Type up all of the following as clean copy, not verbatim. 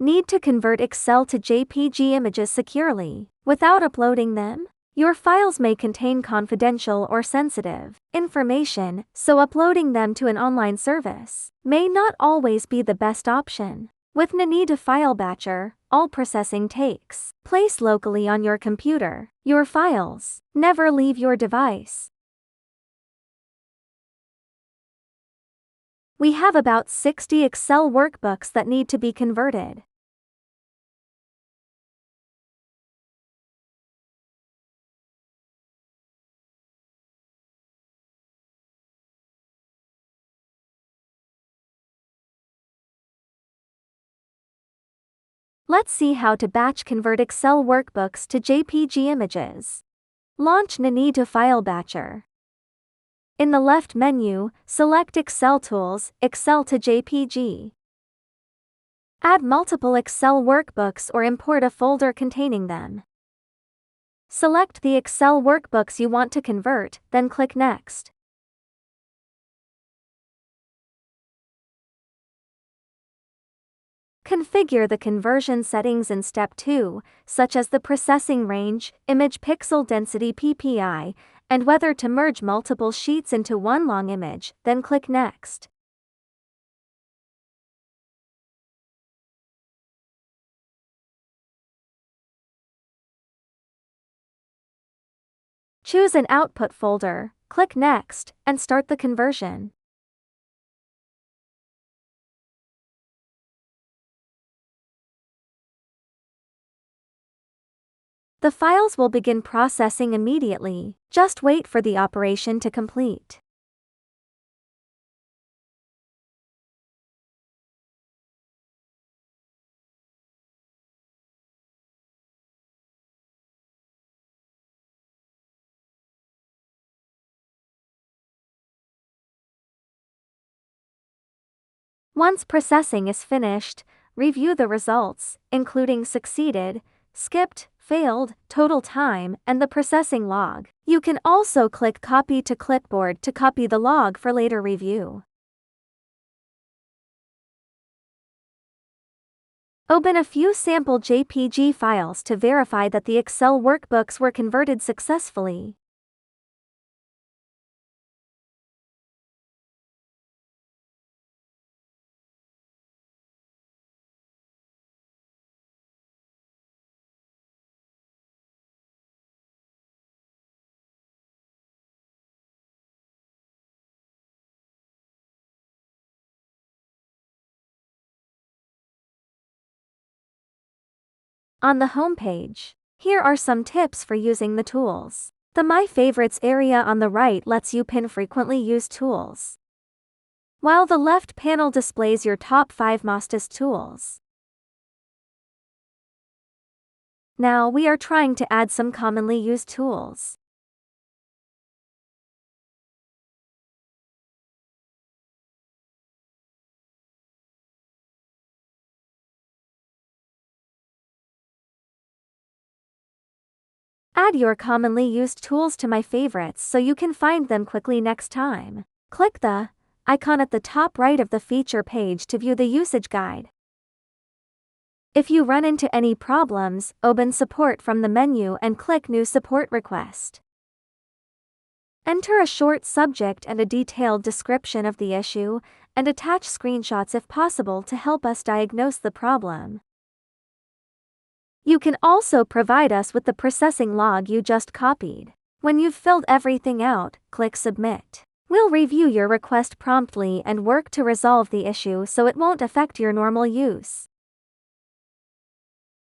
Need to convert Excel to JPG images securely without uploading them? Your files may contain confidential or sensitive information, so uploading them to an online service may not always be the best option. With Ninetu File Batcher, all processing takes place locally on your computer. Your files never leave your device. We have about 60 Excel workbooks that need to be converted. Let's see how to batch convert Excel workbooks to JPG images. Launch Ninetu File Batcher. In the left menu, select Excel Tools, Excel to JPG. Add multiple Excel workbooks or import a folder containing them. Select the Excel workbooks you want to convert, then click Next. Configure the conversion settings in Step 2, such as the processing range, image pixel density PPI, and whether to merge multiple sheets into one long image, then click Next. Choose an output folder, click Next, and start the conversion. The files will begin processing immediately. Just wait for the operation to complete. Once processing is finished, review the results, including succeeded, skipped, failed, total time, and the processing log. You can also click Copy to Clipboard to copy the log for later review. Open a few sample JPG files to verify that the Excel workbooks were converted successfully. On the home page, here are some tips for using the tools. The My Favorites area on the right lets you pin frequently used tools, while the left panel displays your top 5 mostest tools. Now we are trying to add some commonly used tools. Add your commonly used tools to My Favorites so you can find them quickly next time. Click the icon at the top right of the feature page to view the usage guide. If you run into any problems, open Support from the menu and click New Support Request. Enter a short subject and a detailed description of the issue, and attach screenshots if possible to help us diagnose the problem. You can also provide us with the processing log you just copied. When you've filled everything out, click Submit. We'll review your request promptly and work to resolve the issue so it won't affect your normal use.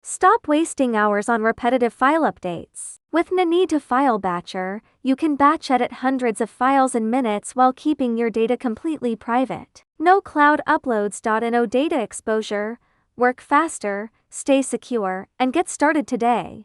Stop wasting hours on repetitive file updates. With Ninetu File Batcher, you can batch edit hundreds of files in minutes while keeping your data completely private. No cloud uploads. No data exposure. Work faster, stay secure, and get started today.